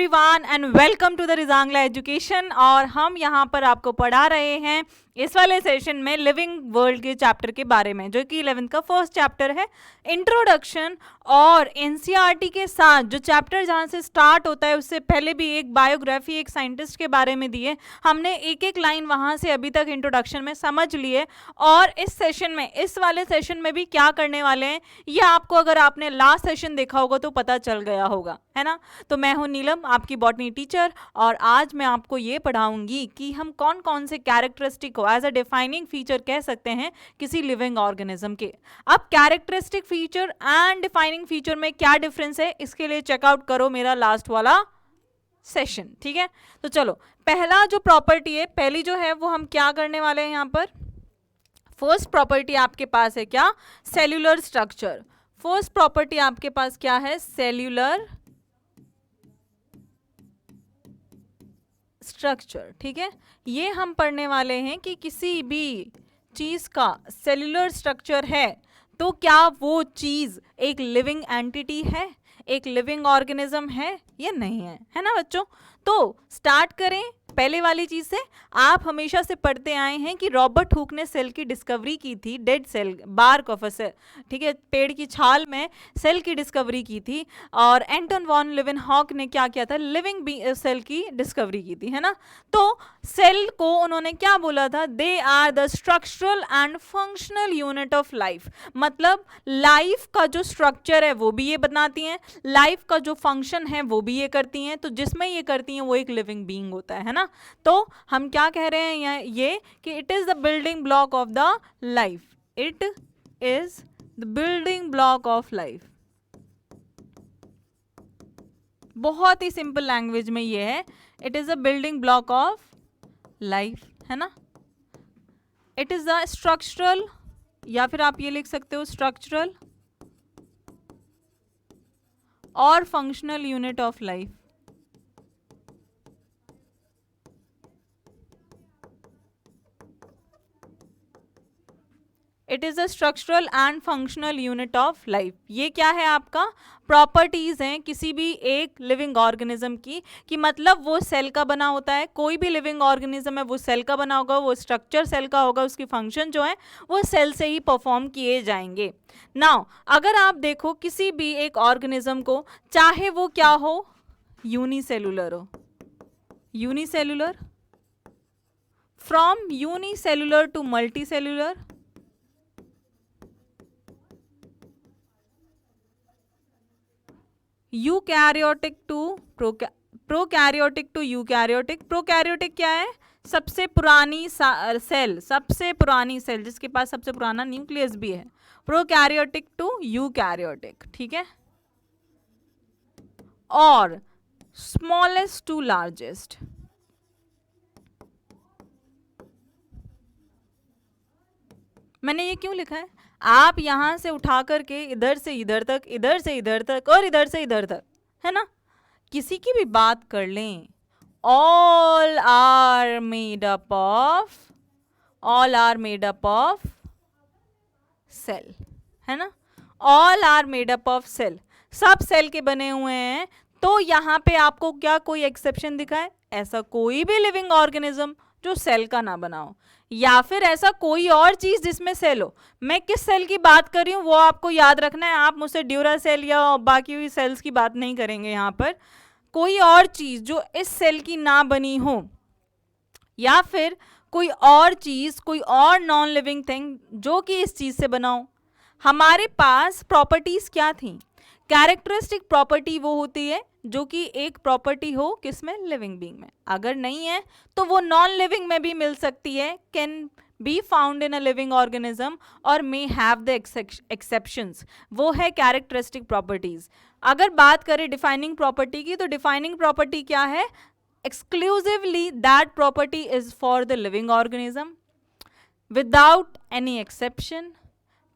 Everyone and welcome to the Rezangla education. और हम यहाँ पर आपको पढ़ा रहे हैं इस वाले सेशन में लिविंग वर्ल्ड के चैप्टर के बारे में, जो कि 11th का फर्स्ट चैप्टर है, इंट्रोडक्शन। और एनसीईआरटी के साथ जो चैप्टर जहाँ से स्टार्ट होता है उससे पहले भी एक बायोग्राफी एक साइंटिस्ट के बारे में दी है। हमने एक एक लाइन वहाँ से अभी तक इंट्रोडक्शन में समझ लिए। और इस सेशन में, इस वाले सेशन में भी क्या करने वाले हैं ये आपको, अगर आपने लास्ट सेशन देखा होगा तो पता चल गया होगा, है ना। तो मैं हूँ नीलम, आपकी बॉटनी टीचर, और आज मैं आपको ये पढ़ाऊंगी कि हम कौन कौन से कैरेक्टरिस्टिक को एज अ डिफाइनिंग फीचर कह सकते हैं किसी लिविंग ऑर्गेनिज्म के। अब characteristic feature and defining feature में क्या डिफरेंस है, इसके लिए चेकआउट करो मेरा लास्ट वाला सेशन, ठीक है। तो चलो, पहला जो प्रॉपर्टी है, पहली जो है वो हम क्या करने वाले हैं यहाँ पर। फर्स्ट प्रॉपर्टी आपके पास है क्या, सेल्यूलर स्ट्रक्चर। फर्स्ट प्रॉपर्टी आपके पास क्या है, सेल्यूलर स्ट्रक्चर, ठीक है। ये हम पढ़ने वाले हैं कि किसी भी चीज का सेल्यूलर स्ट्रक्चर है तो क्या वो चीज एक लिविंग एंटिटी है, एक लिविंग ऑर्गेनिज्म है या नहीं है ना बच्चों। तो स्टार्ट करें पहले वाली चीज से। आप हमेशा से पढ़ते आए हैं कि रॉबर्ट हुक ने सेल की डिस्कवरी की थी, dead cell, bark of a cell, ठीक है, पेड़ की छाल में सेल की डिस्कवरी की थी। और एंटन वॉन लीवेनहॉक ने क्या किया था, लिविंग सेल की डिस्कवरी की थी, है ना। तो सेल को उन्होंने क्या बोला था, they are the structural and functional unit of life. मतलब लाइफ का जो स्ट्रक्चर है वो भी ये बनाती हैं, लाइफ का जो फंक्शन है वो भी ये करती हैं। तो जिसमें ये करती हैं वो एक लिविंग बीइंग होता है ना। तो हम क्या कह रहे हैं ये कि it is the building block of the life, it is the building block of life. बहुत ही सिंपल लैंग्वेज में ये है, it is the building block of life, है ना। इट इज द स्ट्रक्चरल, या फिर आप ये लिख सकते हो स्ट्रक्चरल और functional unit of life. It is a structural and functional unit of life. ये क्या है, आपका प्रॉपर्टीज हैं किसी भी एक लिविंग ऑर्गेनिज्म की, कि मतलब वो सेल का बना होता है। कोई भी लिविंग ऑर्गेनिज्म है वो सेल का बना होगा, वो स्ट्रक्चर सेल का होगा, उसकी फंक्शन जो है वो सेल से ही परफॉर्म किए जाएंगे। नाउ अगर आप देखो किसी भी एक ऑर्गेनिज्म को, चाहे वो क्या हो, यूनिसेलुलर हो, unicellular, from unicellular to multicellular, eukaryotic to prokaryotic to eukaryotic. Prokaryotic क्या है, सबसे पुरानी सेल, सबसे पुरानी सेल जिसके पास सबसे पुराना न्यूक्लियस भी है। प्रोकैरियोटिक टू यूकैरियोटिक, ठीक है। और स्मॉलेस्ट टू लार्जेस्ट, मैंने ये क्यों लिखा है, आप यहां से उठा करके इधर से इधर तक, इधर से इधर तक और इधर से इधर तक, है ना, किसी की भी बात कर लें, all are made up of cell, है ना। All are made up of cell, सब सेल के बने हुए हैं। तो यहाँ पे आपको क्या कोई एक्सेप्शन दिखा है, ऐसा कोई भी लिविंग ऑर्गेनिज्म जो सेल का ना बनाओ, या फिर ऐसा कोई और चीज जिसमें सेल हो। मैं किस सेल की बात कर रही हूँ वो आपको याद रखना है। आप मुझसे ड्यूरा सेल या बाकी हुई सेल्स की बात नहीं करेंगे यहाँ पर। कोई और चीज जो इस सेल की ना बनी हो, या फिर कोई और चीज, कोई और नॉन लिविंग थिंग जो कि इस चीज से बना हो। हमारे पास प्रॉपर्टीज क्या थी, कैरेक्टरिस्टिक प्रॉपर्टी वो होती है जो कि एक प्रॉपर्टी हो किसमें, लिविंग बीइंग में। अगर नहीं है तो वो नॉन लिविंग में भी मिल सकती है, can be found in a living organism और मे हैव द एक्सेप्शंस। वो है कैरेक्टरिस्टिक प्रॉपर्टीज। अगर बात करें डिफाइनिंग प्रॉपर्टी की, तो डिफाइनिंग प्रॉपर्टी क्या है, exclusively that property is for the living organism without any exception,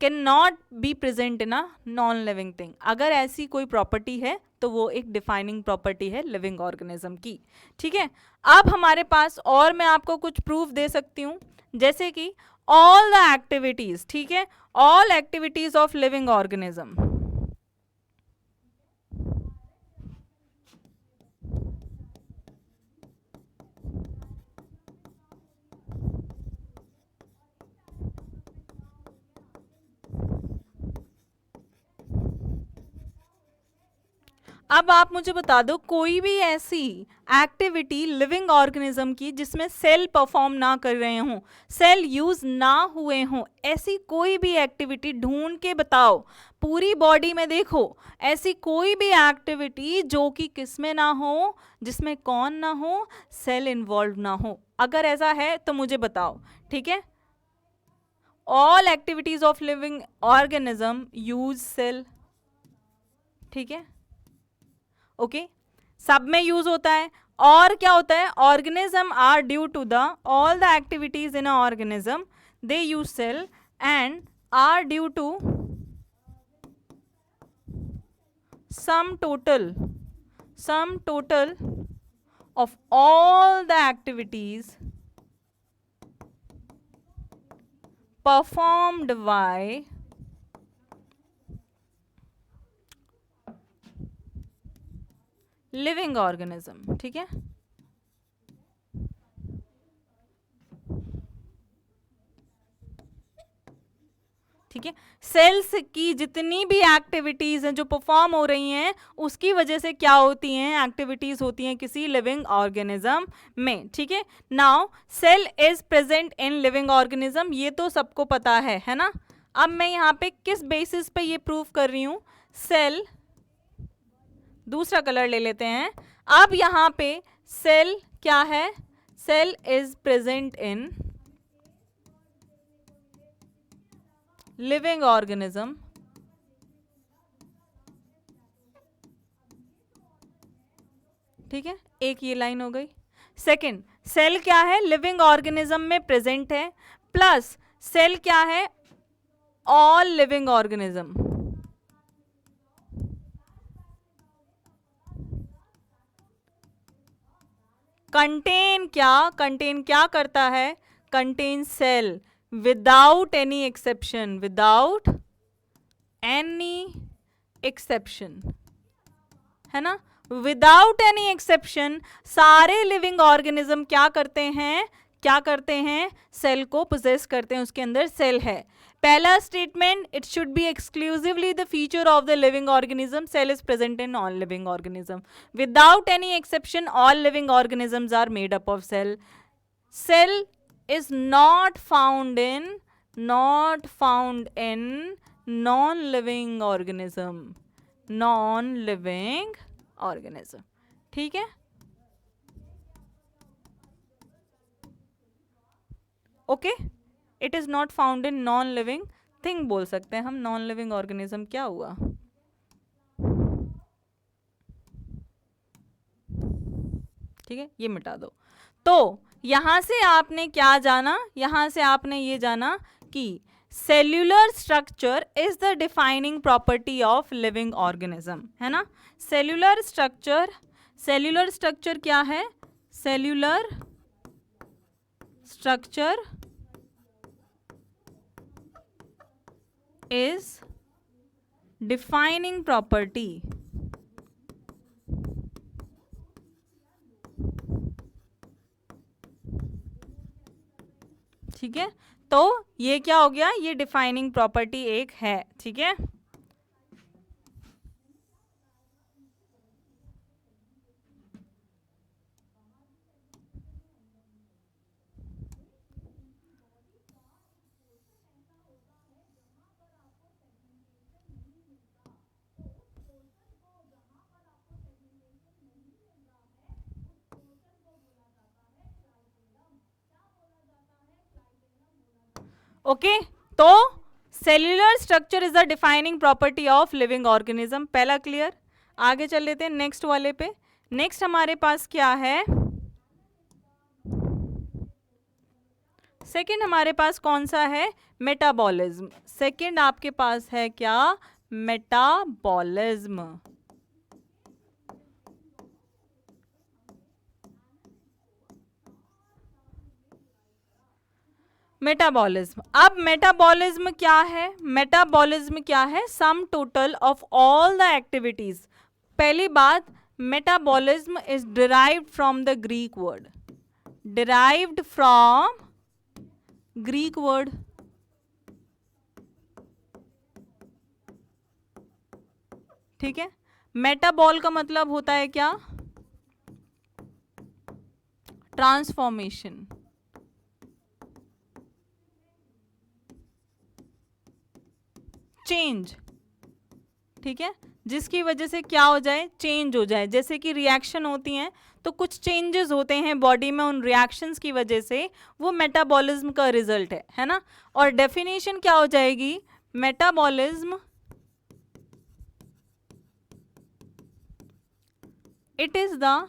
can not be present in a non living thing. अगर ऐसी कोई प्रॉपर्टी है तो वो एक डिफाइनिंग प्रॉपर्टी है लिविंग ऑर्गेनिज्म की, ठीक है। अब हमारे पास और मैं आपको कुछ प्रूफ दे सकती हूँ, जैसे कि ऑल द एक्टिविटीज, ठीक है, all activities of living organism, अब आप मुझे बता दो कोई भी ऐसी एक्टिविटी लिविंग ऑर्गेनिज्म की जिसमें सेल परफॉर्म ना कर रहे हों, सेल यूज ना हुए हों, ऐसी कोई भी एक्टिविटी ढूंढ के बताओ। पूरी बॉडी में देखो ऐसी कोई भी एक्टिविटी जो कि किसमें ना हो, जिसमें कौन ना हो, सेल इन्वॉल्व ना हो। अगर ऐसा है तो मुझे बताओ, ठीक है। All activities of living organism use cell, ठीक है, ओके सब में यूज होता है। और क्या होता है, organism are due to the all the activities in a organism they use cell and are due to sum total of all the activities performed by living organism, ठीक है। ठीक है, सेल्स की जितनी भी एक्टिविटीज हैं जो परफॉर्म हो रही हैं उसकी वजह से क्या होती हैं, एक्टिविटीज होती हैं किसी लिविंग ऑर्गेनिज्म में, ठीक है। Now cell is present in living organism, ये तो सबको पता है ना। अब मैं यहाँ पे किस बेसिस पे ये प्रूव कर रही हूँ, सेल, दूसरा कलर ले लेते हैं। अब यहाँ पे सेल क्या है, cell is present in living organism, ठीक है, एक ये लाइन हो गई। सेकंड, सेल क्या है, लिविंग ऑर्गेनिज्म में प्रेजेंट है, प्लस सेल क्या है, ऑल लिविंग ऑर्गेनिज्म। कंटेन क्या करता है, contain cell without any exception, without any exception, है ना। विदाउट एनी एक्सेप्शन सारे लिविंग ऑर्गेनिज्म क्या करते हैं, सेल को पोजेस करते हैं, उसके अंदर सेल है। पहला statement, it should be exclusively the feature of the living organism, cell is present in all living organism. Without any exception all living organisms are made up of cell. Cell is not found in non-living organism, ठीक है। ओके, it is not found in non living thing बोल सकते हैं हम, non living organism क्या हुआ, ठीक है, ये मिटा दो। तो यहां से आपने क्या जाना, यहां से आपने ये जाना कि cellular structure is the defining property of living organism, है ना। सेल्यूलर स्ट्रक्चर क्या है, cellular structure is defining property, ठीक है। तो ये क्या हो गया, ये डिफाइनिंग प्रॉपर्टी एक है, ठीक है। ओके, तो cellular structure is the defining property of living organism, पहला क्लियर। आगे चल लेते हैं नेक्स्ट वाले पे। नेक्स्ट हमारे पास क्या है, सेकंड हमारे पास कौन सा है, मेटाबॉलिज्म। सेकंड आपके पास है क्या, मेटाबॉलिज्म। मेटाबॉलिज्म, अब मेटाबॉलिज्म क्या है, मेटाबॉलिज्म क्या है, sum total of all the activities. पहली बात, metabolism is derived from the Greek word, derived from Greek word, ठीक है। मेटाबॉल का मतलब होता है क्या? ट्रांसफॉर्मेशन। चेंज, ठीक है, जिसकी वजह से क्या हो जाए, चेंज हो जाए। जैसे कि रिएक्शन होती हैं तो कुछ चेंजेस होते हैं बॉडी में, उन रिएक्शंस की वजह से, वो मेटाबॉलिज्म का रिजल्ट है ना। और डेफिनेशन क्या हो जाएगी, metabolism it is the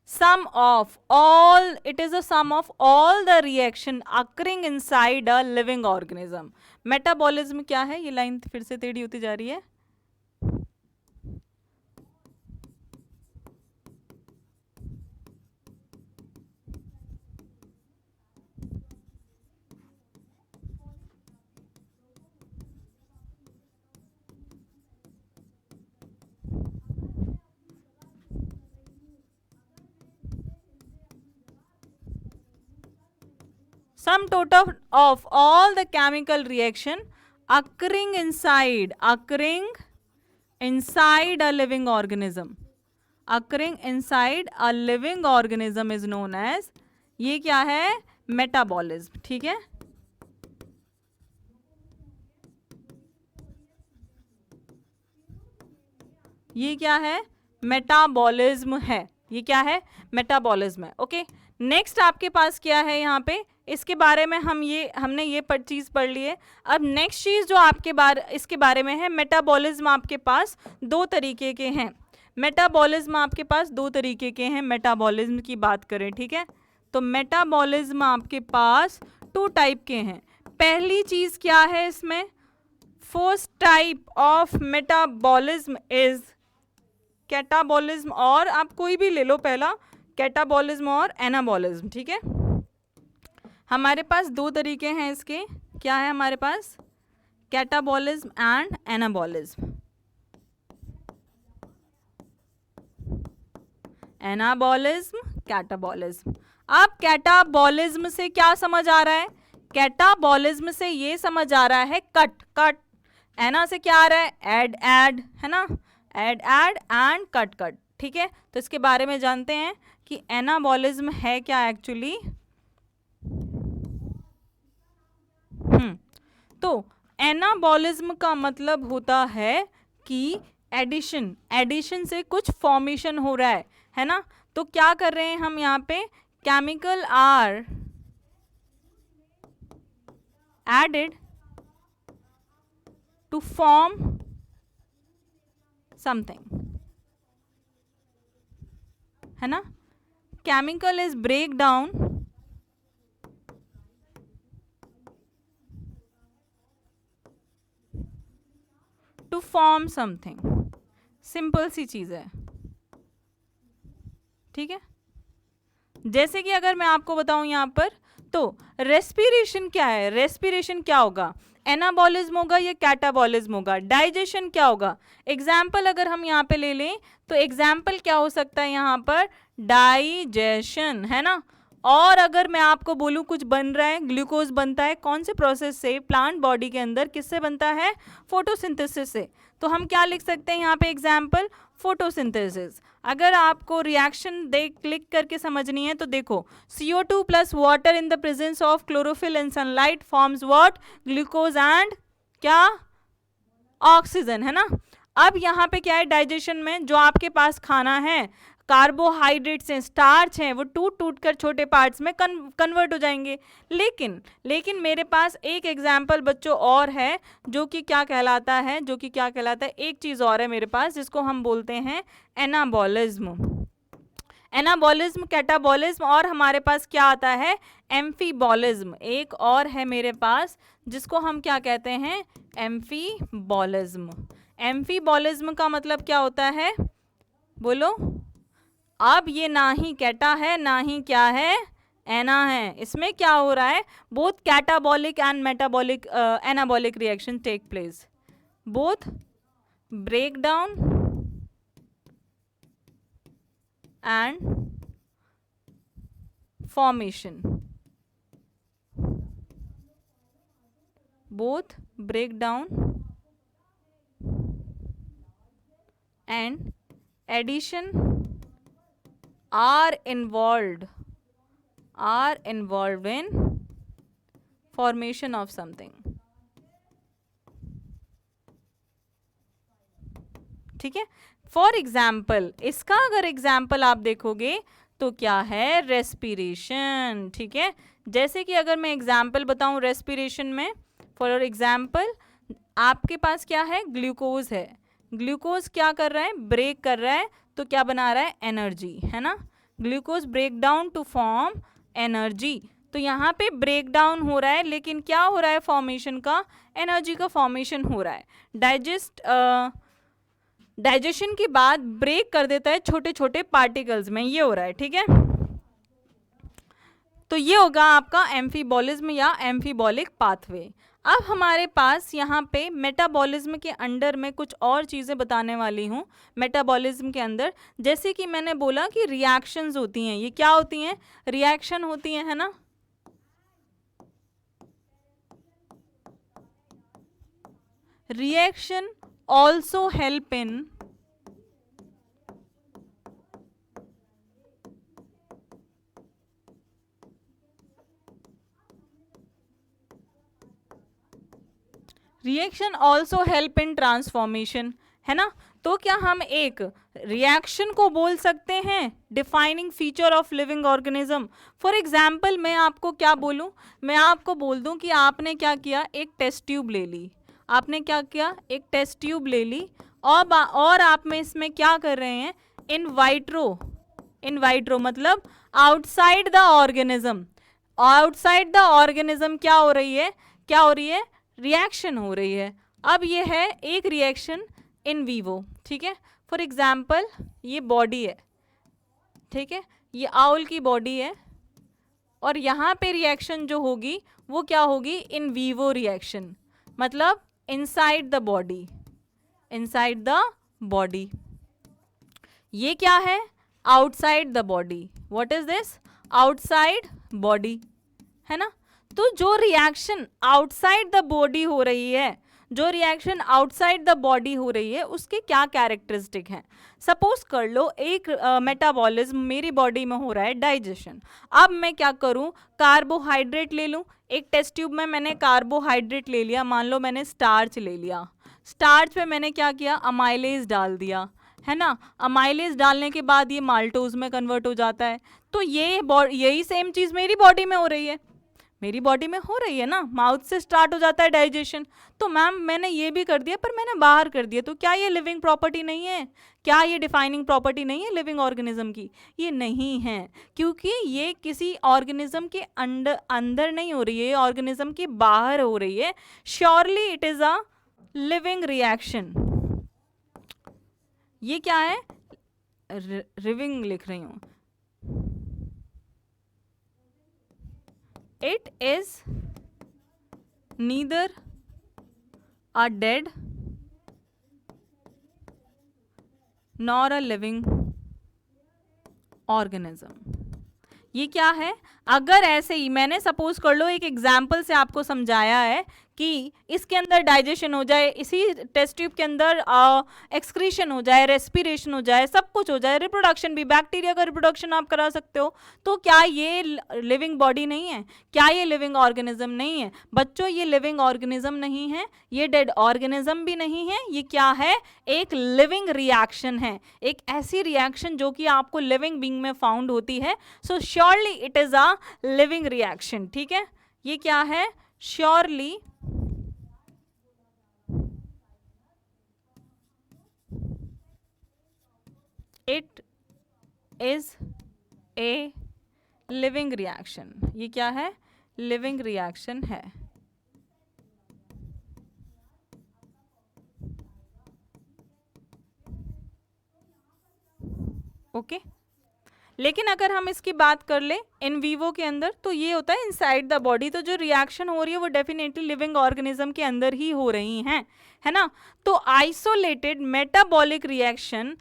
sum of all, it is a sum of all the reaction occurring inside a living organism. Metabolism क्या है, ये लाइन फिर से टेढ़ी होती जा रही है। Sum total of all the chemical reaction occurring inside a living organism, occurring inside a living organism is known as, ये क्या है, मेटाबॉलिज्म, ठीक है। ये क्या है, मेटाबॉलिज्म है, ये क्या है, मेटाबॉलिज्म है। ओके, नेक्स्ट आपके पास क्या है यहाँ पे, इसके बारे में हमने ये चीज पढ़ ली है। अब नेक्स्ट चीज जो इसके बारे में है, मेटाबॉलिज्म आपके पास दो तरीके के हैं। मेटाबॉलिज्म आपके पास दो तरीके के हैं, मेटाबॉलिज्म की बात करें, ठीक है। तो मेटाबॉलिज्म आपके पास 2 टाइप के हैं। पहली चीज क्या है इसमें, first type of metabolism is catabolism, और आप कोई भी ले लो पहला, कैटाबॉलिज्म और एनाबॉलिज्म, ठीक है। हमारे पास 2 तरीके हैं इसके, क्या है हमारे पास, catabolism and anabolism. Anabolism, catabolism. अब कैटाबॉलिज्म से क्या समझ आ रहा है, कैटाबॉलिज्म से ये समझ आ रहा है कट। एना से क्या आ रहा है, ऐड, है ना, ऐड एंड कट, ठीक है। तो इसके बारे में जानते हैं कि एनाबॉलिज्म है क्या एक्चुअली। तो एनाबॉलिज्म का मतलब होता है कि एडिशन से कुछ फॉर्मेशन हो रहा है ना। तो क्या कर रहे हैं हम यहाँ पे, chemical are added to form something, है ना। Chemical is break down to form something, simple सी चीज है, ठीक है। जैसे कि अगर मैं आपको बताऊं यहां पर, तो रेस्पिरेशन क्या है, रेस्पिरेशन क्या होगा, एनाबॉलिज्म होगा या कैटाबॉलिज्म होगा। डाइजेशन क्या होगा, एग्जाम्पल अगर हम यहाँ पे ले लें तो एग्जाम्पल क्या हो सकता है यहाँ पर, डाइजेशन, है ना। और अगर मैं आपको बोलूं कुछ बन रहा है, ग्लूकोज बनता है, कौन से प्रोसेस से, प्लांट बॉडी के अंदर, किससे बनता है, फोटोसिंथेसिस से। तो हम क्या लिख सकते हैं यहाँ पे एग्जाम्पल, फोटोसिंथेसिस। अगर आपको रिएक्शन क्लिक करके समझनी है तो देखो, CO2 plus water in the presence of chlorophyll and sunlight forms what, glucose and क्या, ऑक्सीजन, है ना। अब यहाँ पे क्या है, डाइजेशन में जो आपके पास खाना है, कार्बोहाइड्रेट्स हैं, स्टार्च हैं, वो टूट कर छोटे पार्ट्स में कन्वर्ट हो जाएंगे। लेकिन मेरे पास एक एग्जाम्पल बच्चों और है जो कि क्या कहलाता है, एक चीज़ और है मेरे पास जिसको हम बोलते हैं एनाबॉलिज्म। एनाबॉलिज्म, कैटाबॉलिज्म, और हमारे पास क्या आता है, एम्फीबॉलिज्म। एक और है मेरे पास जिसको हम क्या कहते हैं, एम्फीबॉलिज्म। एम्फीबॉलिज्म का मतलब क्या होता है, बोलो। अब ये ना ही कैटा है ना ही क्या है, एना है। इसमें क्या हो रहा है, both catabolic and metabolic anabolic reaction take place, both break down and formation, both break down and addition are involved in formation of something. ठीक है, फॉर एग्जाम्पल इसका अगर एग्जाम्पल आप देखोगे तो क्या है, रेस्पिरेशन. ठीक है, जैसे कि अगर मैं एग्जाम्पल बताऊं रेस्पिरेशन में, फॉर एग्जाम्पल आपके पास क्या है, ग्लूकोज है. ग्लूकोज क्या कर रहा है, ब्रेक कर रहा है, तो क्या बना रहा है, एनर्जी, है ना. Glucose break down to form energy. तो यहाँ पे ब्रेक डाउन हो रहा है, लेकिन क्या हो रहा है, फॉर्मेशन का, एनर्जी का फॉर्मेशन हो रहा है. डाइजेशन के बाद ब्रेक कर देता है छोटे छोटे पार्टिकल्स में, ये हो रहा है. ठीक है, तो ये होगा आपका एम्फीबॉलिज्म या एम्फीबॉलिक पाथवे. अब हमारे पास यहाँ पे मेटाबॉलिज्म के अंडर में कुछ और चीज़ें बताने वाली हूँ. मेटाबॉलिज्म के अंदर जैसे कि मैंने बोला कि रिएक्शंस होती हैं, ये क्या होती हैं, रिएक्शन होती हैं, है ना. Reaction also help in reaction also help in transformation, है ना. तो क्या हम एक रिएक्शन को बोल सकते हैं defining feature of living organism. For example मैं आपको क्या बोलूं, मैं आपको बोल दूं कि आपने क्या किया, एक टेस्ट ट्यूब ले ली. आपने क्या किया, एक टेस्ट ट्यूब ले ली, और आप में इसमें क्या कर रहे हैं, इन वाइट्रो मतलब outside the organism. Outside the organism क्या हो रही है, रिएक्शन हो रही है. अब ये है एक रिएक्शन इन वीवो. ठीक है, फॉर एग्जाम्पल ये बॉडी है, ठीक है, ये आउल की बॉडी है, और यहाँ पे रिएक्शन जो होगी वो क्या होगी, इन वीवो रिएक्शन, मतलब इनसाइड द बॉडी. ये क्या है, outside the body. What is this, outside body, है ना. तो जो रिएक्शन आउटसाइड द बॉडी हो रही है, उसके क्या कैरेक्टरिस्टिक हैं. सपोज कर लो एक मेटाबॉलिज्म मेरी बॉडी में हो रहा है, डाइजेशन. अब मैं क्या करूं, कार्बोहाइड्रेट ले लूं. एक टेस्ट ट्यूब में मैंने कार्बोहाइड्रेट ले लिया, मान लो मैंने स्टार्च ले लिया. स्टार्च पे मैंने क्या किया, अमाइलेज डाल दिया, है ना. अमाइलेज डालने के बाद ये माल्टोज में कन्वर्ट हो जाता है. तो यही सेम चीज़ मेरी बॉडी में हो रही है ना. माउथ से स्टार्ट हो जाता है डाइजेशन. तो मैम मैंने ये भी कर दिया, पर मैंने बाहर कर दिया, तो क्या ये लिविंग प्रॉपर्टी नहीं है, क्या ये डिफाइनिंग प्रॉपर्टी नहीं है लिविंग ऑर्गेनिज्म की. ये नहीं है, क्योंकि ये किसी ऑर्गेनिज्म के अंदर नहीं हो रही है, ऑर्गेनिज्म के बाहर हो रही है. Surely it is a living reaction. ये क्या है, लिविंग लिख रही हूँ. It is neither a dead nor a living organism. ये क्या है, अगर ऐसे ही मैंने सपोज कर लो एक एग्जाम्पल से आपको समझाया है कि इसके अंदर डाइजेशन हो जाए, इसी टेस्ट ट्यूब के अंदर एक्सक्रीशन हो जाए, रेस्पिरेशन हो जाए, सब कुछ हो जाए, रिप्रोडक्शन भी, बैक्टीरिया का रिप्रोडक्शन आप करा सकते हो. तो क्या ये लिविंग बॉडी नहीं है, क्या ये लिविंग ऑर्गेनिज्म नहीं है. बच्चों ये लिविंग ऑर्गेनिज्म नहीं है, ये डेड ऑर्गेनिज्म भी नहीं है. ये क्या है, एक लिविंग रिएक्शन है, एक ऐसी रिएक्शन जो कि आपको लिविंग बीइंग में फाउंड होती है. सो surely it is a living reaction. ठीक है, ये क्या है, surely it is a living reaction. ये क्या है, लिविंग रिएक्शन है. ओके, लेकिन अगर हम इसकी बात कर ले इन वीवो के अंदर, तो ये होता है इनसाइड द बॉडी. तो जो रिएक्शन हो रही है वो डेफिनेटली लिविंग ऑर्गेनिज्म के अंदर ही हो रही हैं, है ना. तो आइसोलेटेड मेटाबॉलिक रिएक्शन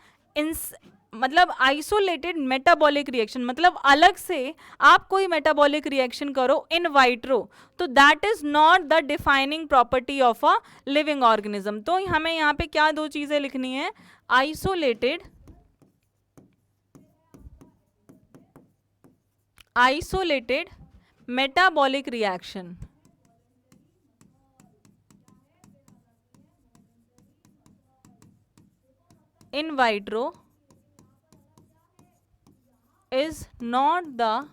मतलब आइसोलेटेड मेटाबॉलिक रिएक्शन, मतलब अलग से आप कोई मेटाबॉलिक रिएक्शन करो इन वाइट्रो, तो that is not the defining property of a living organism. तो हमें यहाँ पे क्या दो चीजें लिखनी है, isolated metabolic reaction in vitro is not the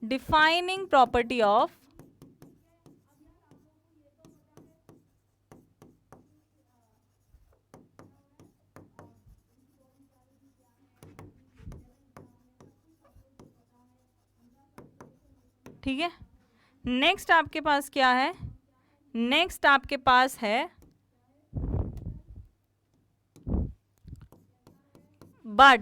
defining property of ठीक है। नेक्स्ट आपके पास क्या है, नेक्स्ट आपके पास है बट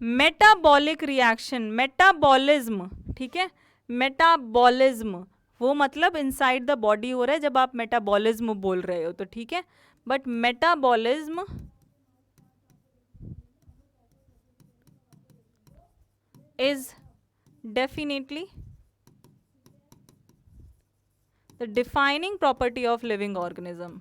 मेटाबॉलिक रिएक्शन, मेटाबॉलिज्म, ठीक है, मेटाबॉलिज्म वो मतलब इनसाइड द बॉडी हो रहा है जब आप मेटाबॉलिज्म बोल रहे हो, तो ठीक है, but metabolism is definitely the defining property of living organism.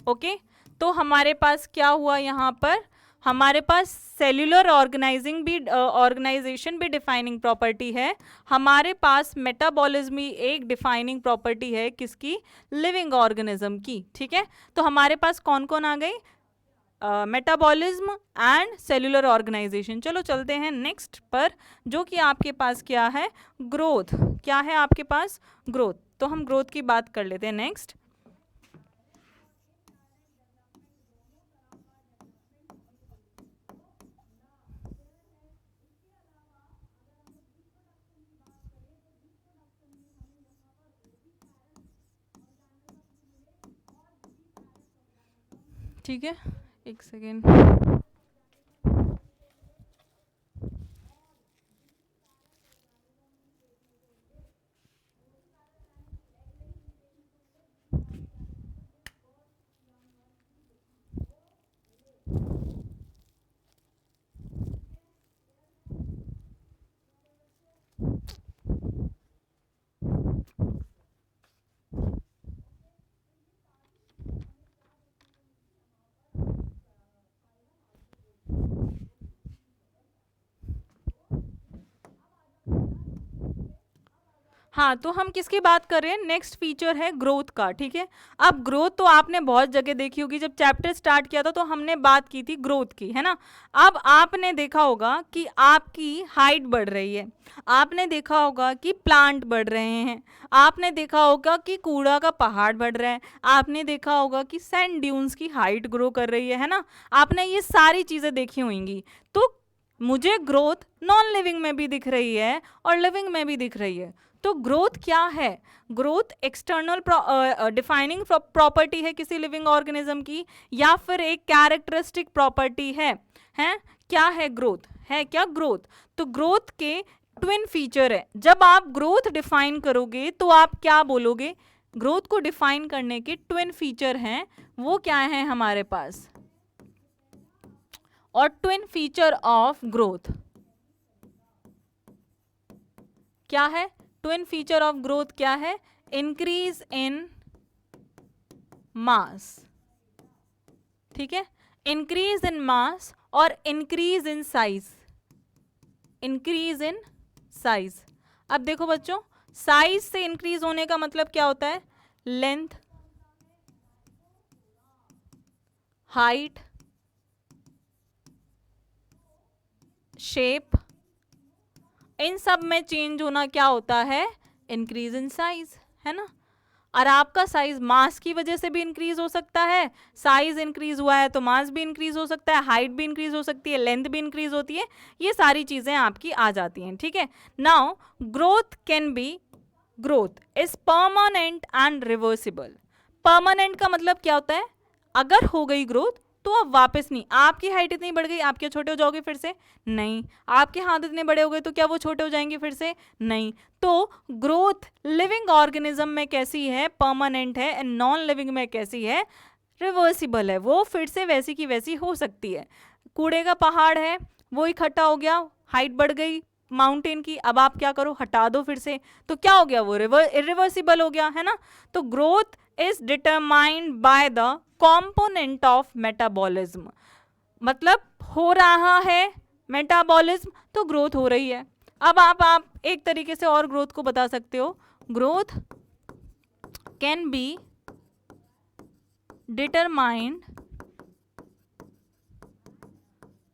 Okay तो हमारे पास क्या हुआ यहाँ पर, हमारे पास सेल्यूलर ऑर्गेनाइजेशन भी डिफाइनिंग प्रॉपर्टी है, हमारे पास मेटाबॉलिज्म भी एक डिफाइनिंग प्रॉपर्टी है किसकी, लिविंग ऑर्गेनिज्म की, ठीक है। तो हमारे पास कौन कौन आ गई, मेटाबॉलिज्म एंड सेल्यूलर ऑर्गेनाइजेशन। चलो चलते हैं नेक्स्ट पर, जो कि आपके पास क्या है, ग्रोथ। क्या है आपके पास, ग्रोथ। तो हम ग्रोथ की बात कर लेते हैं नेक्स्ट। ठीक है, एक सेकेंड। हाँ तो हम किसकी बात कर रहे हैं, नेक्स्ट फीचर है ग्रोथ का, ठीक है। अब ग्रोथ तो आपने बहुत जगह देखी होगी, जब चैप्टर स्टार्ट किया था तो हमने बात की थी ग्रोथ की, है ना। अब आपने देखा होगा कि आपकी हाइट बढ़ रही है, आपने देखा होगा कि प्लांट बढ़ रहे हैं, आपने देखा होगा कि कूड़ा का पहाड़ बढ़ रहा है, आपने देखा होगा कि सैंड ड्यून्स की हाइट ग्रो कर रही है ना, आपने ये सारी चीज़ें देखी होंगी। तो मुझे ग्रोथ नॉन लिविंग में भी दिख रही है और लिविंग में भी दिख रही है। तो ग्रोथ क्या है, ग्रोथ एक्सटर्नल डिफाइनिंग प्रॉपर्टी है किसी लिविंग ऑर्गेनिज्म की, या फिर एक कैरेक्टरिस्टिक प्रॉपर्टी है क्या है ग्रोथ, है क्या ग्रोथ। तो ग्रोथ के ट्विन फीचर है, जब आप ग्रोथ डिफाइन करोगे तो आप क्या बोलोगे, ग्रोथ को डिफाइन करने के ट्विन फीचर हैं, वो क्या है हमारे पास, और ट्विन फीचर ऑफ ग्रोथ क्या है, ट्विन फीचर ऑफ ग्रोथ क्या है, इंक्रीज इन मास, ठीक है, इंक्रीज इन मास और increase in size, increase in size. अब देखो बच्चों, साइज से इंक्रीज होने का मतलब क्या होता है, लेंथ, हाइट, शेप, इन सब में चेंज होना क्या होता है, इंक्रीज इन साइज, है ना। और आपका साइज मास की वजह से भी इंक्रीज हो सकता है, साइज इंक्रीज हुआ है तो मास भी इंक्रीज हो सकता है, हाइट भी इंक्रीज हो सकती है, लेंथ भी इंक्रीज होती है, ये सारी चीजें आपकी आ जाती हैं, ठीक है। Now growth can be, growth is permanent and reversible. Permanent का मतलब क्या होता है, अगर हो गई ग्रोथ तो अब वापस नहीं, आपकी हाइट इतनी बढ़ गई, आप क्या छोटे हो जाओगे फिर से? नहीं। आपके हाथ इतने बड़े हो गए तो क्या वो छोटे हो जाएंगे फिर से? नहीं। तो ग्रोथ लिविंग ऑर्गेनिज्म में कैसी है? परमानेंट है। एंड नॉन लिविंग में कैसी है? रिवर्सिबल है, वो फिर से वैसी की वैसी हो सकती है। कूड़े का पहाड़ है, वो इकट्ठा हो गया, हाइट बढ़ गई माउंटेन की, अब आप क्या करो, हटा दो फिर से, तो क्या हो गया? वो इरिवर्सिबल हो गया, है ना। तो growth is determined by the component of metabolism, मतलब हो रहा है मेटाबॉलिज्म तो ग्रोथ हो रही है। अब आप एक तरीके से और ग्रोथ को बता सकते हो, growth can be determined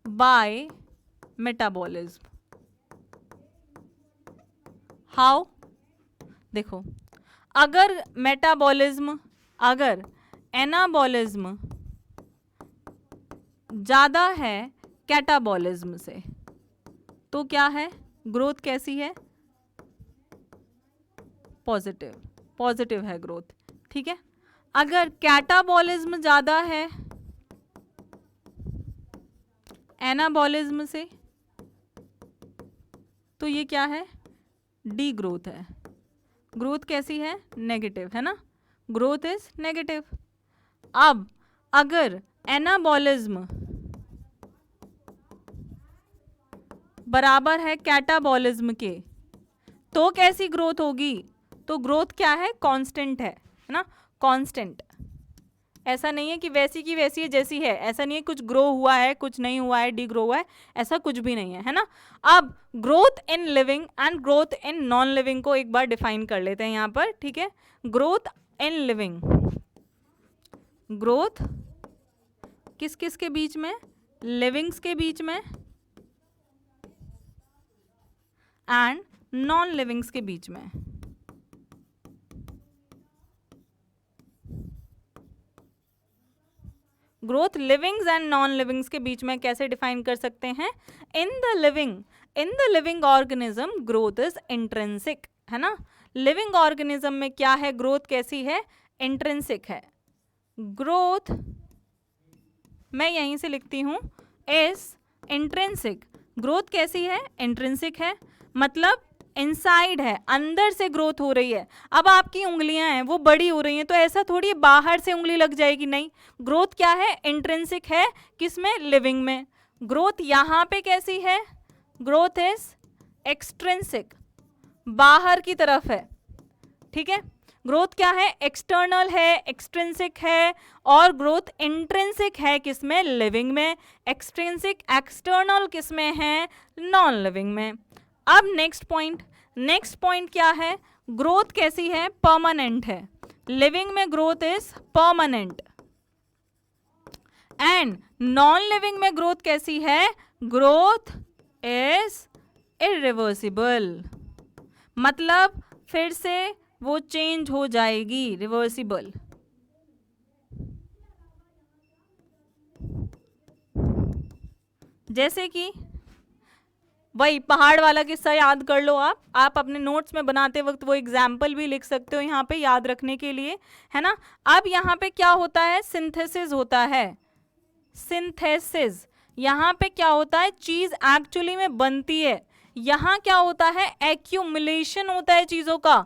by metabolism. How? देखो, अगर मेटाबॉलिज्म, अगर एनाबॉलिज्म ज्यादा है कैटाबॉलिज्म से, तो क्या है? ग्रोथ कैसी है? पॉजिटिव, पॉजिटिव है ग्रोथ, ठीक है। अगर कैटाबॉलिज्म ज्यादा है एनाबॉलिज्म से, तो ये क्या है? डी ग्रोथ है। ग्रोथ कैसी है? नेगेटिव, है ना। Growth is negative. अब अगर एनाबॉलिज्म बराबर है कैटाबॉलिज्म के, तो कैसी ग्रोथ होगी? तो ग्रोथ क्या है? कांस्टेंट है ना, कांस्टेंट। ऐसा नहीं है कि वैसी की वैसी है जैसी है, ऐसा नहीं है कुछ ग्रो हुआ है कुछ नहीं हुआ है, डी ग्रो हुआ है, ऐसा कुछ भी नहीं है ना। अब growth in living and growth in non living को एक बार डिफाइन कर लेते हैं यहाँ पर, ठीक है। ग्रोथ इन लिविंग, ग्रोथ किस किस के बीच में? लिविंग्स के बीच में एंड नॉन लिविंग्स के बीच में। Growth livings and non livings के बीच में कैसे डिफाइन कर सकते हैं? In the living organism growth is intrinsic, है ना। लिविंग ऑर्गेनिज्म में क्या है? ग्रोथ कैसी है? इंट्रिंसिक है। ग्रोथ मैं यहीं से लिखती हूं, इज इंट्रिंसिक। ग्रोथ कैसी है? इंट्रिंसिक है, मतलब इनसाइड है, अंदर से ग्रोथ हो रही है। अब आपकी उंगलियां हैं वो बड़ी हो रही हैं, तो ऐसा थोड़ी बाहर से उंगली लग जाएगी, नहीं। ग्रोथ क्या है? इंट्रिंसिक है। किसमें? लिविंग में। ग्रोथ यहां पे कैसी है? ग्रोथ इज एक्सट्रिंसिक, बाहर की तरफ है, ठीक है। ग्रोथ क्या है? एक्सटर्नल है, एक्सट्रिंसिक है, और ग्रोथ इंट्रिंसिक है किसमें? लिविंग में। एक्सट्रिंसिक एक्सटर्नल किसमें है? नॉन लिविंग में। अब नेक्स्ट पॉइंट क्या है? ग्रोथ कैसी है? परमानेंट है। लिविंग में growth is permanent and non living में ग्रोथ कैसी है? ग्रोथ इज इरिवर्सिबल, मतलब फिर से वो चेंज हो जाएगी, रिवर्सिबल। जैसे कि वही पहाड़ वाला किस्सा याद कर लो आप अपने नोट्स में बनाते वक्त वो एग्जाम्पल भी लिख सकते हो यहाँ पे याद रखने के लिए, है ना। अब यहाँ पे क्या होता है? सिंथेसिस होता है। सिंथेसिस यहाँ पे क्या होता है? चीज एक्चुअली में बनती है। यहाँ क्या होता है? एक्यूमुलेशन होता है चीजों का।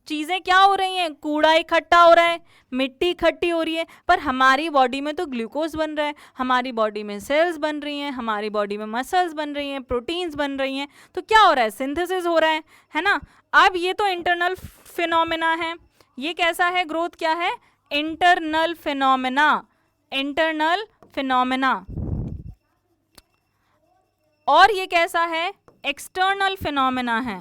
चीजें क्या हो रही हैं? कूड़ा इकट्ठा हो रहा है, मिट्टी इकट्ठी हो रही है, पर हमारी बॉडी में तो ग्लूकोज बन रहा है, हमारी बॉडी में सेल्स बन रही हैं, हमारी बॉडी में मसल्स बन रही हैं, प्रोटीन्स बन रही हैं, तो क्या हो रहा है? सिंथेसिस हो रहा है ना। अब ये तो इंटरनल फिनोमेना है। ये कैसा है? ग्रोथ क्या है? Internal phenomena, internal phenomena. और ये कैसा है? एक्सटर्नल फिनोमेना है।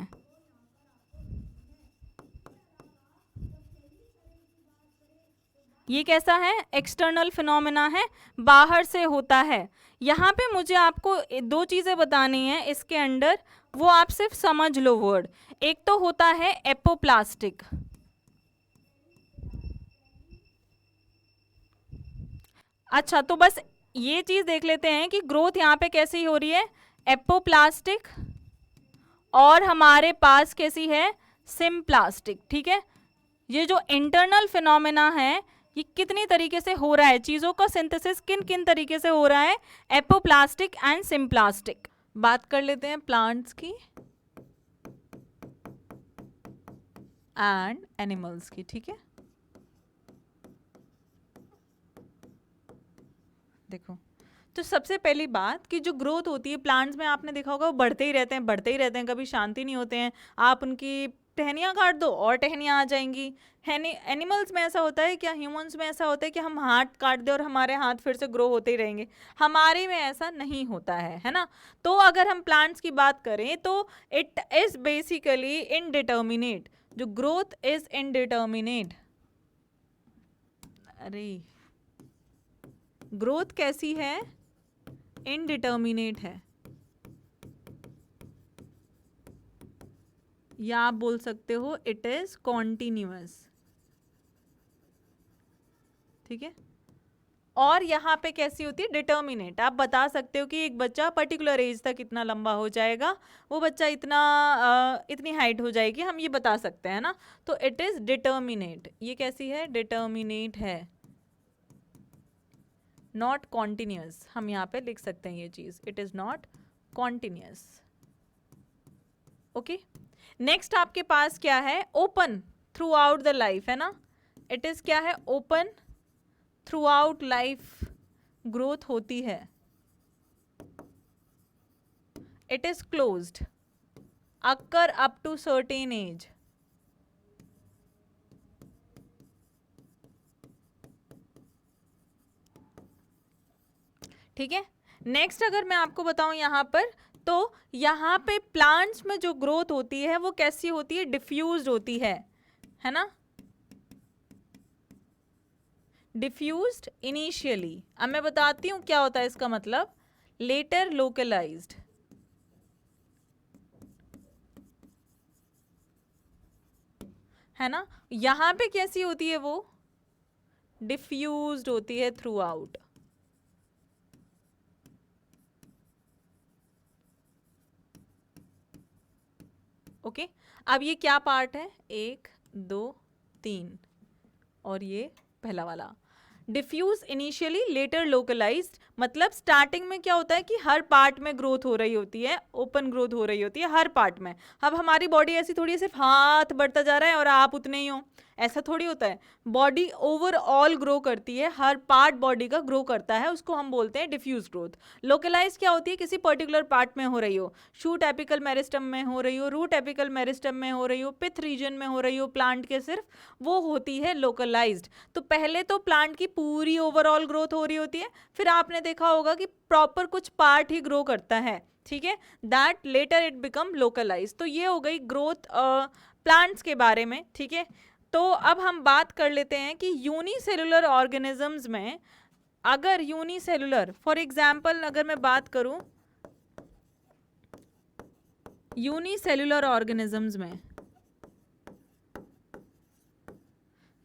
ये कैसा है? एक्सटर्नल फिनोमेना है, बाहर से होता है। यहाँ पे मुझे आपको दो चीजें बतानी है इसके अंडर, वो आप सिर्फ समझ लो वर्ड। एक तो होता है एपोप्लास्टिक, अच्छा तो बस ये चीज देख लेते हैं कि ग्रोथ यहाँ पे कैसी हो रही है? एपोप्लास्टिक, और हमारे पास कैसी है? सिम्प्लास्टिक, ठीक है। ये जो इंटरनल फिनोमेना है ये कितनी तरीके से हो रहा है, चीजों का सिंथेसिस किन किन तरीके से हो रहा है, एपोप्लास्टिक एंड सिम्प्लास्टिक। बात कर लेते हैं प्लांट्स की एंड एनिमल्स की, ठीक है। देखो, तो सबसे पहली बात कि जो ग्रोथ होती है प्लांट्स में, आपने देखा होगा वो बढ़ते ही रहते हैं, बढ़ते ही रहते हैं, कभी शांति नहीं होते हैं। आप उनकी टहनियाँ काट दो और टहनियाँ आ जाएंगी। एनिमल्स में ऐसा होता है क्या, ह्यूमंस में ऐसा होता है कि हम हाथ काट दे और हमारे हाथ फिर से ग्रो होते ही रहेंगे? हमारे में ऐसा नहीं होता है ना। तो अगर हम प्लांट्स की बात करें तो इट इज बेसिकली इनडिटर्मिनेट, जो ग्रोथ इज इनडिटर्मिनेट। अरे ग्रोथ कैसी है, इनडिटर्मिनेट है, या आप बोल सकते हो इट इज कॉन्टिन्यूअस, ठीक है। और यहाँ पे कैसी होती है, डिटर्मिनेट। आप बता सकते हो कि एक बच्चा पर्टिकुलर एज तक इतना लंबा हो जाएगा, वो बच्चा इतना इतनी हाइट हो जाएगी, हम ये बता सकते हैं ना। तो इट इज डिटर्मिनेट। ये कैसी है, डिटर्मिनेट है, नॉट कॉन्टिन्यूअस। हम यहाँ पे लिख सकते हैं ये चीज, it is not continuous. Okay, next आपके पास क्या है, open throughout the life, है ना। इट इज क्या है, open throughout life growth होती है। It is closed occur up to certain age. ठीक है। नेक्स्ट अगर मैं आपको बताऊं यहां पर, तो यहां पे प्लांट्स में जो ग्रोथ होती है वो कैसी होती है, डिफ्यूज्ड होती है ना। डिफ्यूज्ड इनिशियली, अब मैं बताती हूं क्या होता है इसका मतलब, लेटर लोकलाइज्ड, है ना। यहां पे कैसी होती है वो, डिफ्यूज्ड होती है थ्रू आउट। ओके, अब ये क्या पार्ट है, 1 2 3, और ये पहला वाला। डिफ्यूज इनिशियली लेटर लोकलाइज्ड, मतलब स्टार्टिंग में क्या होता है कि हर पार्ट में ग्रोथ हो रही होती है, ओपन ग्रोथ हो रही होती है हर पार्ट में। अब हमारी बॉडी ऐसी थोड़ी, सिर्फ हाथ बढ़ता जा रहा है और आप उतने ही हो, ऐसा थोड़ी होता है। बॉडी ओवरऑल ग्रो करती है, हर पार्ट बॉडी का ग्रो करता है, उसको हम बोलते हैं डिफ्यूज ग्रोथ। लोकलाइज क्या होती है, किसी पर्टिकुलर पार्ट में हो रही हो, शूट एपिकल मेरिस्टम में हो रही हो, रूट एपिकल मेरिस्टम में हो रही हो, पिथ रीजन में हो रही हो प्लांट के सिर्फ, वो होती है लोकलाइज्ड। तो पहले तो प्लांट की पूरी ओवरऑल ग्रोथ हो रही होती है, फिर आपने देखा होगा कि प्रॉपर कुछ पार्ट ही ग्रो करता है, ठीक है, that later it become localise. तो ये हो गई ग्रोथ प्लांट्स के बारे में, ठीक है। तो अब हम बात कर लेते हैं कि यूनिसेलुलर ऑर्गेनिजम्स में, अगर यूनिसेलुलर फॉर एग्जांपल अगर मैं बात करूं यूनिसेलुलर ऑर्गेनिजम्स में,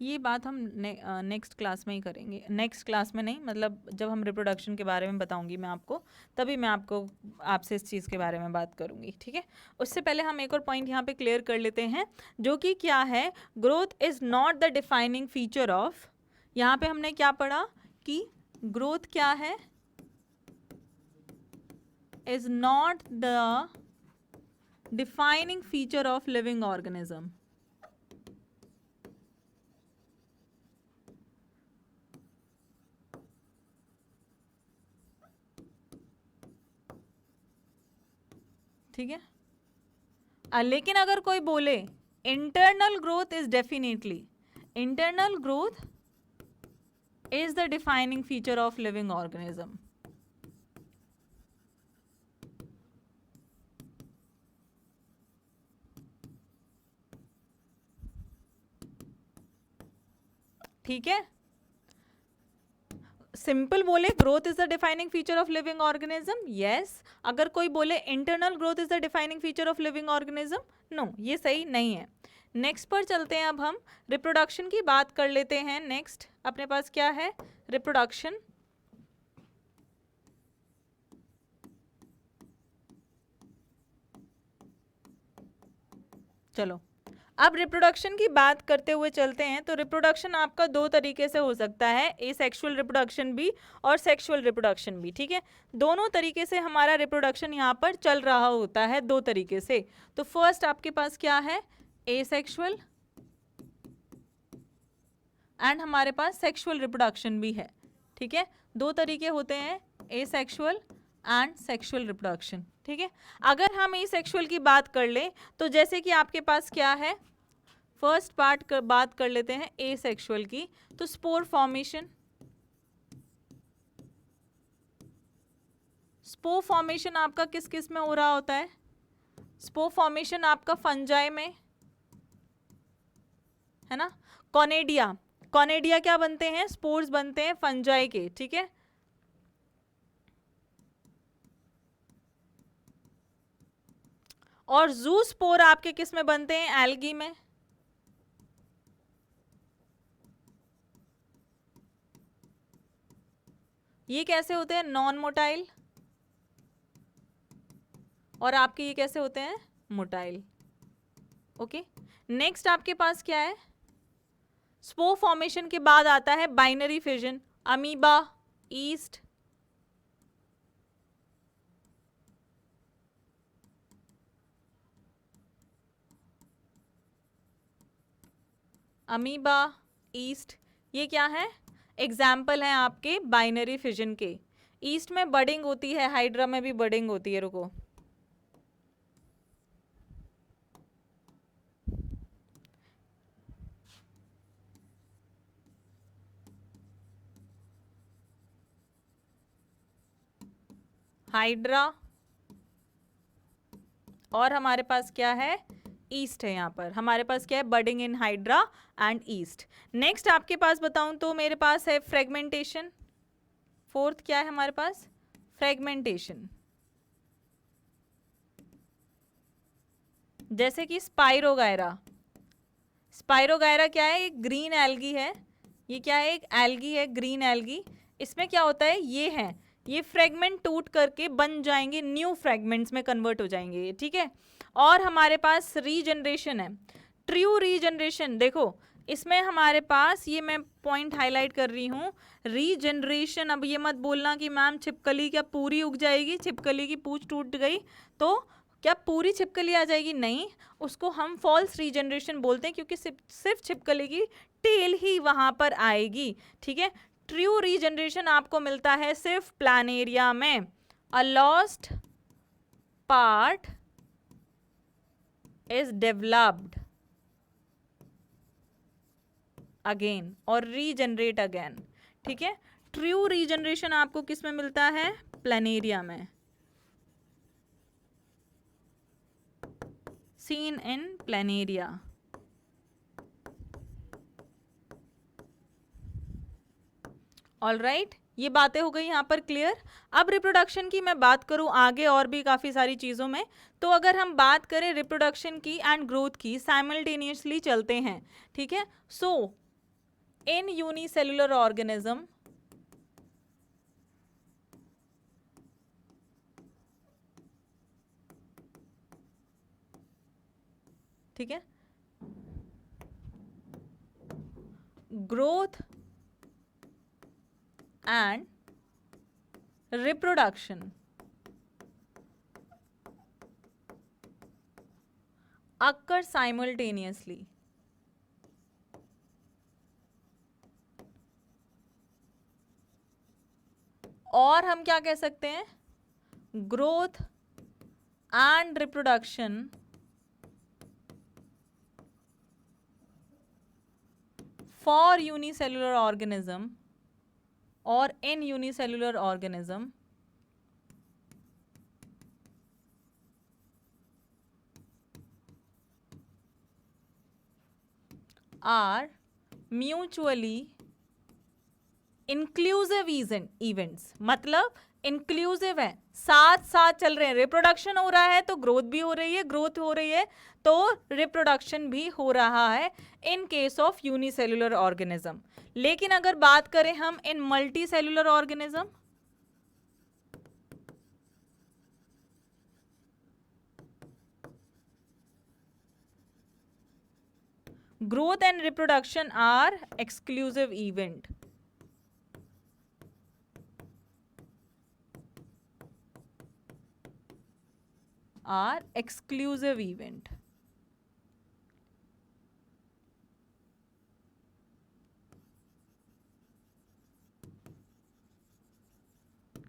ये बात हम नेक्स्ट क्लास में ही करेंगे, नेक्स्ट क्लास में नहीं, मतलब जब हम रिप्रोडक्शन के बारे में बताऊंगी मैं आपको, तभी मैं आपको आपसे इस चीज़ के बारे में बात करूंगी, ठीक है। उससे पहले हम एक और पॉइंट यहाँ पे क्लियर कर लेते हैं, जो कि क्या है, growth is not the defining feature of, यहाँ पे हमने क्या पढ़ा कि ग्रोथ क्या है, is not the defining feature of living organism. ठीक है, लेकिन अगर कोई बोले internal growth is definitely, internal growth is the defining feature of living organism, ठीक है। सिंपल बोले growth is the defining feature of living organism, yes. अगर कोई बोले internal growth is the defining feature of living organism, no, ये सही नहीं है। नेक्स्ट पर चलते हैं, अब हम रिप्रोडक्शन की बात कर लेते हैं। नेक्स्ट अपने पास क्या है, रिप्रोडक्शन। चलो, अब रिप्रोडक्शन की बात करते हुए चलते हैं। तो रिप्रोडक्शन आपका दो तरीके से हो सकता है, एसेक्सुअल रिप्रोडक्शन भी और सेक्सुअल रिप्रोडक्शन भी, ठीक है। दोनों तरीके से हमारा रिप्रोडक्शन यहाँ पर चल रहा होता है, दो तरीके से। तो फर्स्ट आपके पास क्या है, एसेक्सुअल, एंड हमारे पास सेक्सुअल रिप्रोडक्शन भी है, ठीक है। दो तरीके होते हैं, एसेक्सुअल एंड सेक्सुअल रिप्रोडक्शन, ठीक है। अगर हम एसेक्सुअल की बात कर लें तो जैसे कि आपके पास क्या है, फर्स्ट पार्ट बात कर लेते हैं एसेक्सुअल की। तो स्पोर फॉर्मेशन, स्पोर फॉर्मेशन आपका किस किस में हो रहा होता है, स्पोर फॉर्मेशन आपका फंजाई में है ना। कॉनेडिया, कॉनेडिया क्या बनते हैं, स्पोर्स बनते हैं फंजाई के, ठीक है। और जू स्पोर आपके किस में बनते हैं, एल्गी में। ये कैसे होते हैं, नॉन मोटाइल, और आपके ये कैसे होते हैं, मोटाइल। ओके, नेक्स्ट आपके पास क्या है, स्पोर फॉर्मेशन के बाद आता है binary fission, amoeba, east, amoeba, east, ये क्या है, एग्जाम्पल है आपके बाइनरी फिजन के। ईस्ट में बडिंग होती है, हाइड्रा में भी बडिंग होती है, रुको। हाइड्रा और हमारे पास क्या है, ईस्ट है। यहाँ पर हमारे पास क्या है, budding in hydra and east. Next आपके पास बताऊं तो मेरे पास है फ्रेगमेंटेशन। फोर्थ क्या है हमारे पास, फ्रेगमेंटेशन। जैसे कि स्पाइरोगायरा, स्पाइरोगायरा क्या है, एक ग्रीन एल्गी है। ये क्या है, एक एल्गी है, ग्रीन एल्गी। इसमें क्या होता है, ये फ्रेगमेंट टूट करके बन जाएंगे, न्यू फ्रेगमेंट्स में कन्वर्ट हो जाएंगे, ठीक है। और हमारे पास रीजनरेशन है, ट्रू रीजनरेशन। देखो इसमें हमारे पास, ये मैं पॉइंट हाईलाइट कर रही हूँ, रीजनरेशन। अब ये मत बोलना कि मैम छिपकली क्या पूरी उग जाएगी, छिपकली की पूंछ टूट गई तो क्या पूरी छिपकली आ जाएगी, नहीं, उसको हम फॉल्स रीजनरेशन बोलते हैं, क्योंकि सिर्फ छिपकली की टेल ही वहां पर आएगी, ठीक है। ट्रू रीजनरेशन आपको मिलता है सिर्फ प्लानेरिया में, a lost part is developed again और रीजनरेट अगेन, ठीक है। ट्रू रीजनरेशन आपको किस में मिलता है, प्लानेरिया में, seen in planaria। All right, ये बातें हो गई यहाँ पर क्लियर। अब रिप्रोडक्शन की मैं बात करूँ आगे और भी काफ़ी सारी चीज़ों में, तो अगर हम बात करें रिप्रोडक्शन की एंड ग्रोथ की, साइमल्टेनियसली चलते हैं, ठीक है। सो इन यूनिसेलुलर ऑर्गेनिज्म, ठीक है, growth and reproduction occur simultaneously। और हम क्या कह सकते हैं, growth and reproduction for unicellular organism और इन unicellular organism are mutually inclusive events. मतलब इंक्लूसिव है, साथ साथ चल रहे हैं, रिप्रोडक्शन हो रहा है तो ग्रोथ भी हो रही है, ग्रोथ हो रही है तो रिप्रोडक्शन भी हो रहा है in case of unicellular organism. लेकिन अगर बात करें हम in multicellular organism, growth and reproduction are exclusive event. Are exclusive event.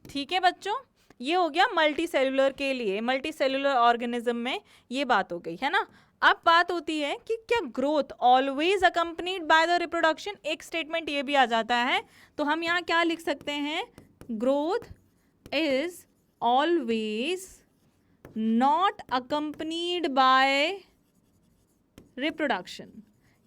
ठीक है बच्चों, ये हो गया मल्टी सेलुलर के लिए, मल्टी सेलुलर ऑर्गेनिज्म में ये बात हो गई है ना. अब बात होती है कि क्या growth always accompanied by the reproduction. एक स्टेटमेंट ये भी आ जाता है, तो हम यहाँ क्या लिख सकते हैं, growth is always not accompanied by reproduction.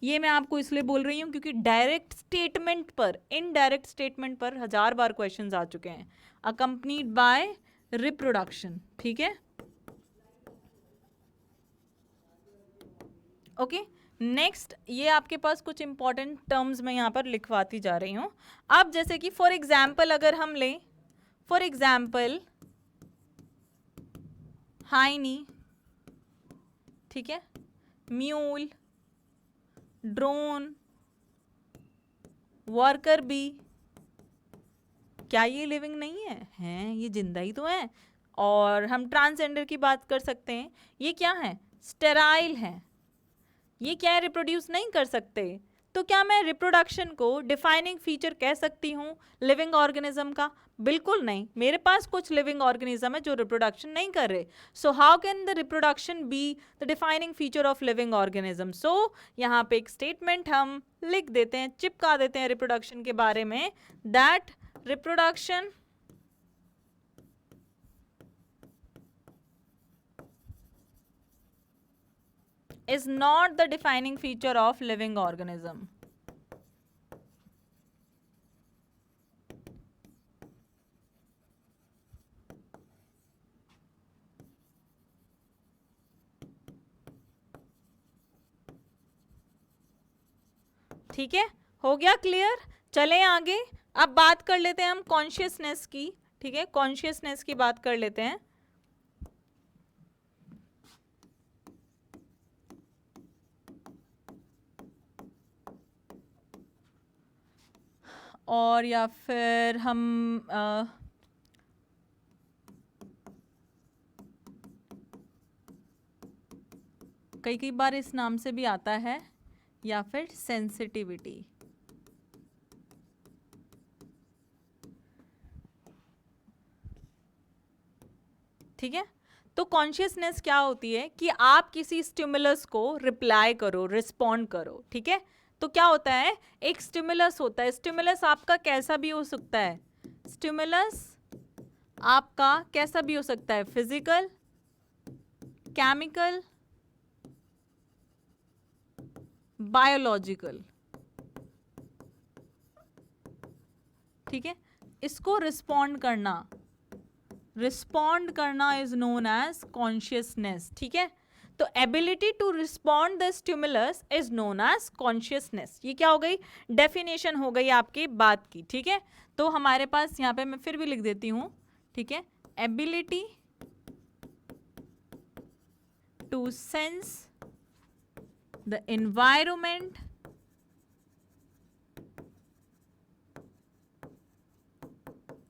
ये मैं आपको इसलिए बोल रही हूँ क्योंकि डायरेक्ट स्टेटमेंट पर, इनडायरेक्ट स्टेटमेंट पर 1000 बार क्वेश्चंस आ चुके हैं. Accompanied by reproduction. ठीक है, ओके. नेक्स्ट, ये आपके पास कुछ इंपॉर्टेंट टर्म्स मैं यहाँ पर लिखवाती जा रही हूँ. अब जैसे कि फॉर एग्जाम्पल अगर हम लें, फॉर एग्जाम्पल हाइनी, ठीक है, म्यूल, ड्रोन, वर्कर बी, क्या ये लिविंग नहीं है? हैं, ये जिंदा ही तो है. और हम ट्रांसजेंडर की बात कर सकते हैं, ये क्या है, स्टेराइल है. ये क्या है, रिप्रोड्यूस नहीं कर सकते. तो क्या मैं रिप्रोडक्शन को डिफाइनिंग फीचर कह सकती हूँ लिविंग ऑर्गेनिज्म का? बिल्कुल नहीं. मेरे पास कुछ लिविंग ऑर्गेनिज्म है जो रिप्रोडक्शन नहीं कर रहे. So how can the reproduction be the defining feature of living organism? So यहाँ पे एक स्टेटमेंट हम लिख देते हैं, चिपका देते हैं रिप्रोडक्शन के बारे में, that reproduction is not the defining feature of living organism. ठीक है, हो गया क्लियर. चलें आगे. अब बात कर लेते हैं हम कॉन्शियसनेस की. ठीक है, कॉन्शियसनेस की बात कर लेते हैं. और या फिर हम कई कई बार इस नाम से भी आता है, या फिर सेंसिटिविटी. ठीक है, तो कॉन्शियसनेस क्या होती है कि आप किसी स्टिमुलस को रिप्लाई करो, रिस्पॉन्ड करो. ठीक है, तो क्या होता है, एक स्टिमुलस होता है. स्टिमुलस आपका कैसा भी हो सकता है, स्टिमुलस आपका कैसा भी हो सकता है, फिजिकल, केमिकल, बायोलॉजिकल. ठीक है, इसको रिस्पॉन्ड करना इज नोन एज कॉन्शियसनेस. ठीक है, तो ability to respond the stimulus is known as consciousness. ये क्या हो गई, डेफिनेशन हो गई आपकी बात की. ठीक है, तो हमारे पास यहाँ पे मैं फिर भी लिख देती हूँ. ठीक है, ability to sense the environment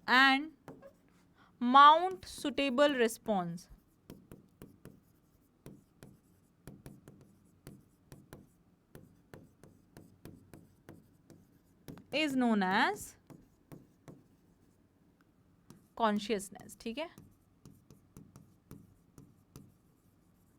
and mount suitable response is known as consciousness. ठीक है,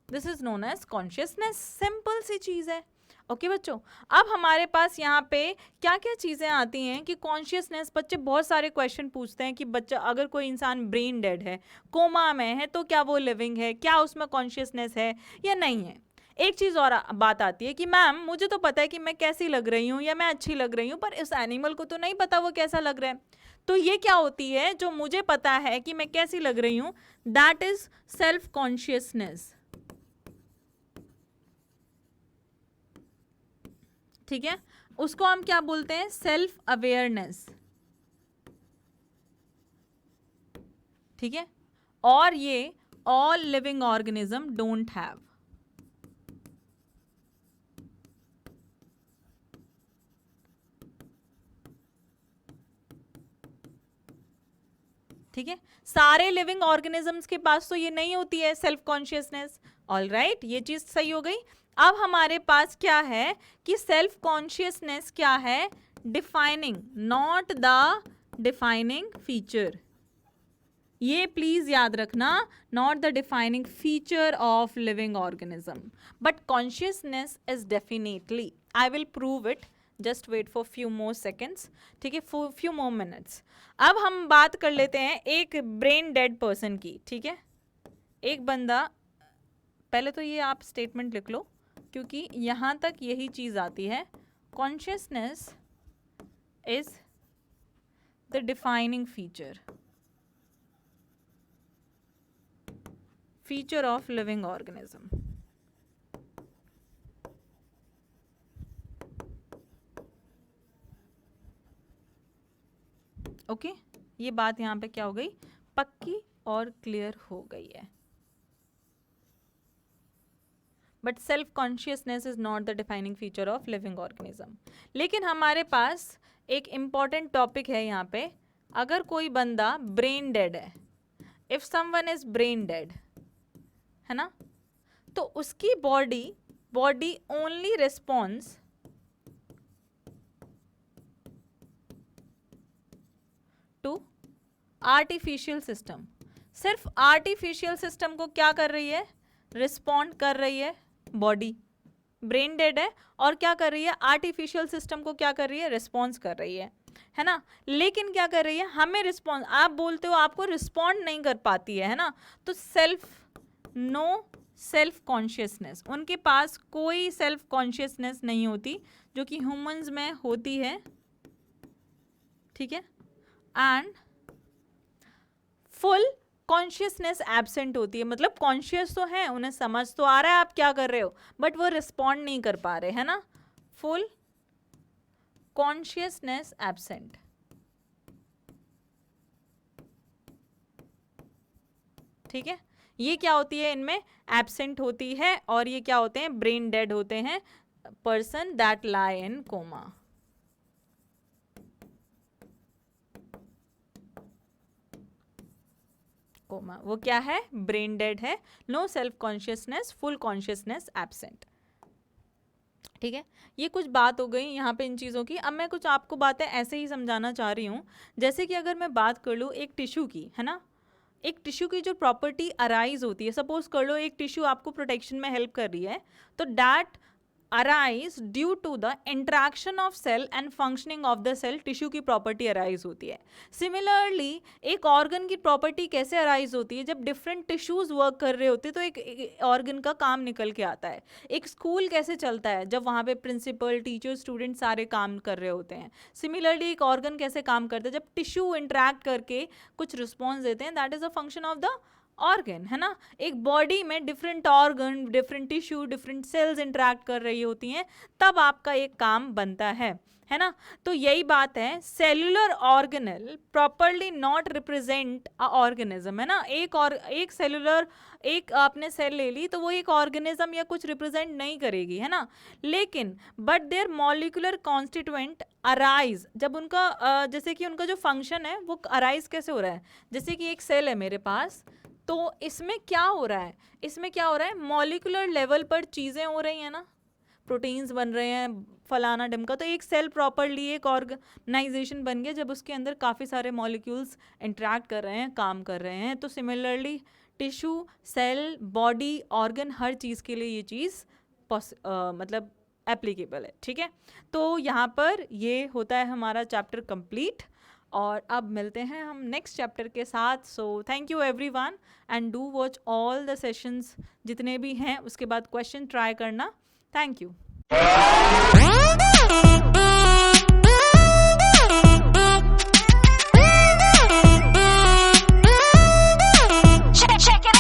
this is known as consciousness. Simple सी चीज है. ओके बच्चों, अब हमारे पास यहाँ पे क्या क्या चीज़ें आती हैं कि कॉन्शियसनेस, बच्चे बहुत सारे क्वेश्चन पूछते हैं कि बच्चा, अगर कोई इंसान ब्रेन डेड है, कोमा में है, तो क्या वो लिविंग है, क्या उसमें कॉन्शियसनेस है या नहीं है. एक चीज़ और बात आती है कि मैम मुझे तो पता है कि मैं कैसी लग रही हूँ या मैं अच्छी लग रही हूँ, पर इस एनिमल को तो नहीं पता वो कैसा लग रहा है. तो ये क्या होती है, जो मुझे पता है कि मैं कैसी लग रही हूँ, दैट इज सेल्फ कॉन्शियसनेस. ठीक है, उसको हम क्या बोलते हैं, सेल्फ अवेयरनेस. ठीक है, और ये all living organism don't have. ठीक है, सारे लिविंग ऑर्गेनिजम्स के पास तो ये नहीं होती है सेल्फ कॉन्शियसनेस। ऑलराइट, ये चीज सही हो गई। अब हमारे पास क्या है कि सेल्फ कॉन्शियसनेस क्या है, defining, not the defining feature. ये प्लीज याद रखना, not the defining feature of living organism, but consciousness is definitely, I will prove it, just wait for few more seconds, ठीक है, फ्यू मोर मिनट्स। अब हम बात कर लेते हैं एक ब्रेन डेड पर्सन की, ठीक है, एक बंदा, पहले तो ये आप स्टेटमेंट लिख लो क्योंकि यहाँ तक यही चीज़ आती है, consciousness is the defining feature of living organism. Okay, ये बात यहाँ पे क्या हो गई, पक्की और क्लियर हो गई है। But self consciousness is not the defining feature of living organism. लेकिन हमारे पास एक इंपॉर्टेंट टॉपिक है यहाँ पे, अगर कोई बंदा ब्रेन डेड है, if someone is brain dead, है ना, तो उसकी body only response to artificial system, सिर्फ आर्टिफिशियल सिस्टम को क्या कर रही है, रिस्पॉन्ड कर रही है बॉडी। ब्रेन डेड है और क्या कर रही है, आर्टिफिशियल सिस्टम को क्या कर रही है, रिस्पॉन्स कर रही है ना। लेकिन क्या कर रही है, हमें रिस्पॉन्स, आप बोलते हो आपको रिस्पॉन्ड नहीं कर पाती है ना, तो नो सेल्फ कॉन्शियसनेस, उनके पास कोई सेल्फ कॉन्शियसनेस नहीं होती जो कि ह्यूमंस में होती है, ठीक है, एंड फुल कॉन्शियसनेस एब्सेंट होती है, मतलब कॉन्शियस तो है, उन्हें समझ तो आ रहा है आप क्या कर रहे हो, बट वो रिस्पॉन्ड नहीं कर पा रहे, है ना, फुल कॉन्शियसनेस एब्सेंट। ठीक है, ये क्या होती है, इनमें एब्सेंट होती है, और ये क्या होते हैं, ब्रेन डेड होते हैं, person that lie in coma. Coma वो क्या है, ब्रेन डेड है, no self consciousness, full consciousness absent. ठीक है, ये कुछ बात हो गई यहाँ पे इन चीज़ों की। अब मैं कुछ आपको बातें ऐसे ही समझाना चाह रही हूँ, जैसे कि अगर मैं बात कर लूँ एक टिश्यू की, है ना, एक टिश्यू की जो प्रॉपर्टी अराइज होती है, सपोज कर लो एक टिश्यू आपको प्रोटेक्शन में हेल्प कर रही है, तो that arise due to the interaction of cell and functioning of the cell, tissue की प्रॉपर्टी अराइज होती है। सिमिलरली एक ऑर्गन की प्रॉपर्टी कैसे अराइज होती है, जब डिफरेंट टिश्यूज वर्क कर रहे होते हैं तो एक ऑर्गन का काम निकल के आता है। एक स्कूल कैसे चलता है, जब वहाँ पे प्रिंसिपल, टीचर, स्टूडेंट सारे काम कर रहे होते हैं। सिमिलरली एक ऑर्गन कैसे काम करता है, जब टिश्यू इंट्रैक्ट करके कुछ रिस्पॉन्स देते हैं, that is a function of the organ, है ना। एक बॉडी में different organ, different tissue, different cells interact कर रही होती हैं, तब आपका एक काम बनता है ना। तो यही बात है, cellular organelle properly not represent a organism, है ना। एक सेल्यूलर, एक आपने सेल ले ली तो वो एक ऑर्गेनिज्म या कुछ रिप्रेजेंट नहीं करेगी, है ना। लेकिन but their molecular constituent arise, जब उनका जैसे कि उनका जो फंक्शन है वो अराइज कैसे हो रहा है, जैसे कि एक सेल है मेरे पास, तो इसमें क्या हो रहा है, इसमें क्या हो रहा है, मॉलिक्यूलर लेवल पर चीज़ें हो रही हैं ना, प्रोटीन्स बन रहे हैं, फलाना ढिमका। तो एक सेल प्रॉपरली एक ऑर्गेनाइजेशन बन गया जब उसके अंदर काफ़ी सारे मॉलिक्यूल्स इंटरेक्ट कर रहे हैं, काम कर रहे हैं। तो similarly tissue, cell, body, organ, हर चीज़ के लिए ये चीज़ मतलब एप्लीकेबल है। ठीक है, तो यहाँ पर ये होता है हमारा चैप्टर कंप्लीट, और अब मिलते हैं हम नेक्स्ट चैप्टर के साथ। So thank you everyone and do watch all the sessions जितने भी हैं, उसके बाद क्वेश्चन ट्राई करना। Thank you.